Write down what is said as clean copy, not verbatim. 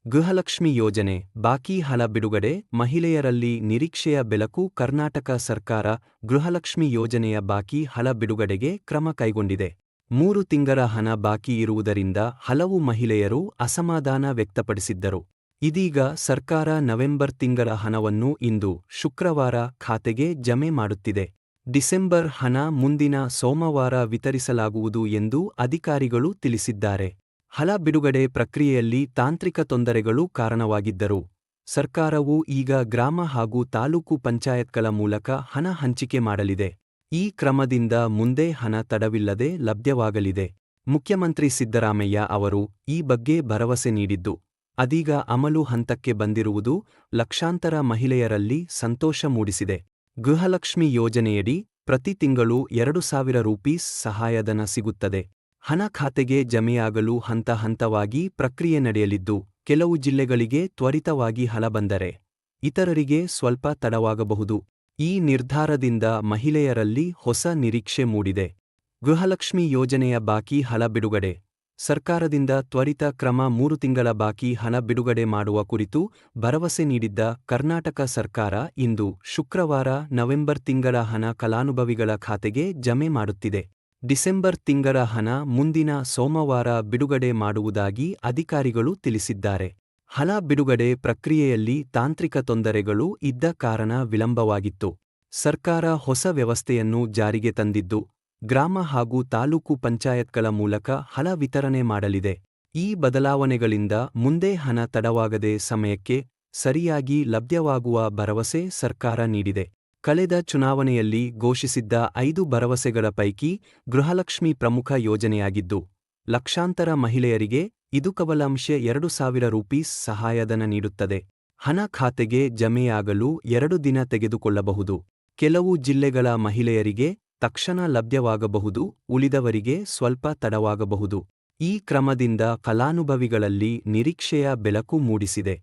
ಗೃಹಲಕ್ಷ್ಮಿ ಯೋಜನೆ ಬಾಕಿ ಹಣ ಬಿಡುಗಡೆ ಮಹಿಳೆಯರಲ್ಲಿ ನಿರೀಕ್ಷೆಯ ಬೆಳಕು ಕರ್ನಾಟಕ ಸರ್ಕಾರ ಗೃಹಲಕ್ಷ್ಮಿ ಯೋಜನೆಯ ಬಾಕಿ ಹಣ ಬಿಡುಗಡೆಗೆ ಕ್ರಮ ಕೈಗೊಂಡಿದೆ. 3 ತಿಂಗಳ ಹಣ ಬಾಕಿ ಇರುವುದರಿಂದ ಹಲವು ಮಹಿಳೆಯರು ಅಸಮಾಧಾನ ವ್ಯಕ್ತಪಡಿಸಿದ್ದರು. ಇದೀಗ ಸರ್ಕಾರ ನವೆಂಬರ್ ತಿಂಗಳ ಹಣವನ್ನು ಇಂದು ಶುಕ್ರವಾರ ಖಾತೆಗೆ ಜಮೆ ಮಾಡುತ್ತಿದೆ. ಡಿಸೆಂಬರ್ ಹಣ ಮುಂದಿನ ಸೋಮವಾರ ವಿತರಿಸಲಾಗುವುದು ಎಂದು ಅಧಿಕಾರಿಗಳು ತಿಳಿಸಿದ್ದಾರೆ. ಹಣ ಬಿಡುಗಡೆ ಪ್ರಕ್ರಿಯೆಯಲ್ಲಿ ತಾಂತ್ರಿಕ ತೊಂದರೆಗಳು ಕಾರಣವಾಗಿದ್ದರು. ಸರ್ಕಾರವು ಈಗ ಗ್ರಾಮ ಹಾಗೂ ತಾಲೂಕು ಪಂಚಾಯತ್ಗಳ ಮೂಲಕ ಹಣ ಹಂಚಿಕೆ ಮಾಡಲಿದೆ. ಈ ಕ್ರಮದಿಂದ ಮುಂದೆ ಹಣ ತಡವಿಲ್ಲದೆ ಲಭ್ಯವಾಗಲಿದೆ. ಮುಖ್ಯಮಂತ್ರಿ ಸಿದ್ದರಾಮಯ್ಯ ಅವರು ಈ ಬಗ್ಗೆ ಭರವಸೆ ನೀಡಿದ್ದು, ಅದೀಗ ಅಮಲು ಹಂತಕ್ಕೆ ಬಂದಿರುವುದು ಲಕ್ಷಾಂತರ ಮಹಿಳೆಯರಲ್ಲಿ ಸಂತೋಷ ಮೂಡಿಸಿದೆ. ಗೃಹಲಕ್ಷ್ಮಿ ಯೋಜನೆಯಡಿ ಪ್ರತಿ ತಿಂಗಳು 2,000 ರೂಪೀಸ್ ಸಹಾಯಧನ ಸಿಗುತ್ತದೆ. ಹಣ ಖಾತೆಗೆ ಜಮೆಯಾಗಲು ಹಂತ ಹಂತವಾಗಿ ಪ್ರಕ್ರಿಯೆ ನಡೆಯಲಿದ್ದು, ಕೆಲವು ಜಿಲ್ಲೆಗಳಿಗೆ ತ್ವರಿತವಾಗಿ ಹಣ ಬಂದರೆ, ಇತರರಿಗೆ ಸ್ವಲ್ಪ ತಡವಾಗಬಹುದು. ಈ ನಿರ್ಧಾರದಿಂದ ಮಹಿಳೆಯರಲ್ಲಿ ಹೊಸ ನಿರೀಕ್ಷೆ ಮೂಡಿದೆ. ಗೃಹಲಕ್ಷ್ಮಿ ಯೋಜನೆಯ ಬಾಕಿ ಹಣ ಬಿಡುಗಡೆ ಸರ್ಕಾರದಿಂದ ತ್ವರಿತ ಕ್ರಮ 3 ತಿಂಗಳ ಬಾಕಿ ಹಣ ಬಿಡುಗಡೆ ಮಾಡುವ ಕುರಿತು ಭರವಸೆ ನೀಡಿದ್ದ ಕರ್ನಾಟಕ ಸರ್ಕಾರ ಇಂದು ಶುಕ್ರವಾರ ನವೆಂಬರ್ ತಿಂಗಳ ಹಣ ಫಲಾನುಭವಿಗಳ ಖಾತೆಗೆ ಜಮೆ ಮಾಡುತ್ತಿದೆ. ಡಿಸೆಂಬರ್ ತಿಂಗಳ ಹಣ ಮುಂದಿನ ಸೋಮವಾರ ಬಿಡುಗಡೆ ಮಾಡುವುದಾಗಿ ಅಧಿಕಾರಿಗಳು ತಿಳಿಸಿದ್ದಾರೆ. ಹಣ ಬಿಡುಗಡೆ ಪ್ರಕ್ರಿಯೆಯಲ್ಲಿ ತಾಂತ್ರಿಕ ತೊಂದರೆಗಳು ಇದ್ದ ಕಾರಣ ವಿಳಂಬವಾಗಿತ್ತು. ಸರ್ಕಾರ ಹೊಸ ವ್ಯವಸ್ಥೆಯನ್ನು ಜಾರಿಗೆ ತಂದಿದ್ದು, ಗ್ರಾಮ ಹಾಗೂ ತಾಲೂಕು ಪಂಚಾಯತ್ಗಳ ಮೂಲಕ ಹಣ ವಿತರಣೆ ಮಾಡಲಿದೆ. ಈ ಬದಲಾವಣೆಗಳಿಂದ ಮುಂದೆ ಹಣ ತಡವಾಗದೆ ಸಮಯಕ್ಕೆ ಸರಿಯಾಗಿ ಲಭ್ಯವಾಗುವ ಭರವಸೆ ಸರ್ಕಾರ ನೀಡಿದೆ. ಕಳೆದ ಚುನಾವಣೆಯಲ್ಲಿ ಘೋಷಿಸಿದ್ದ 5 ಭರವಸೆಗಳ ಪೈಕಿ ಗೃಹಲಕ್ಷ್ಮಿ ಪ್ರಮುಖ ಯೋಜನೆಯಾಗಿದ್ದು, ಲಕ್ಷಾಂತರ ಮಹಿಳೆಯರಿಗೆ ಇದು ಕವಲಾಂಶ 2,000 ರೂಪೀಸ್ ಸಹಾಯಧನ ನೀಡುತ್ತದೆ. ಹಣ ಖಾತೆಗೆ ಜಮೆಯಾಗಲು 2 ದಿನ ತೆಗೆದುಕೊಳ್ಳಬಹುದು. ಕೆಲವು ಜಿಲ್ಲೆಗಳ ಮಹಿಳೆಯರಿಗೆ ತಕ್ಷಣ ಲಭ್ಯವಾಗಬಹುದು, ಉಳಿದವರಿಗೆ ಸ್ವಲ್ಪ ತಡವಾಗಬಹುದು. ಈ ಕ್ರಮದಿಂದ ಫಲಾನುಭವಿಗಳಲ್ಲಿ ನಿರೀಕ್ಷೆಯ ಬೆಳಕು ಮೂಡಿಸಿದೆ.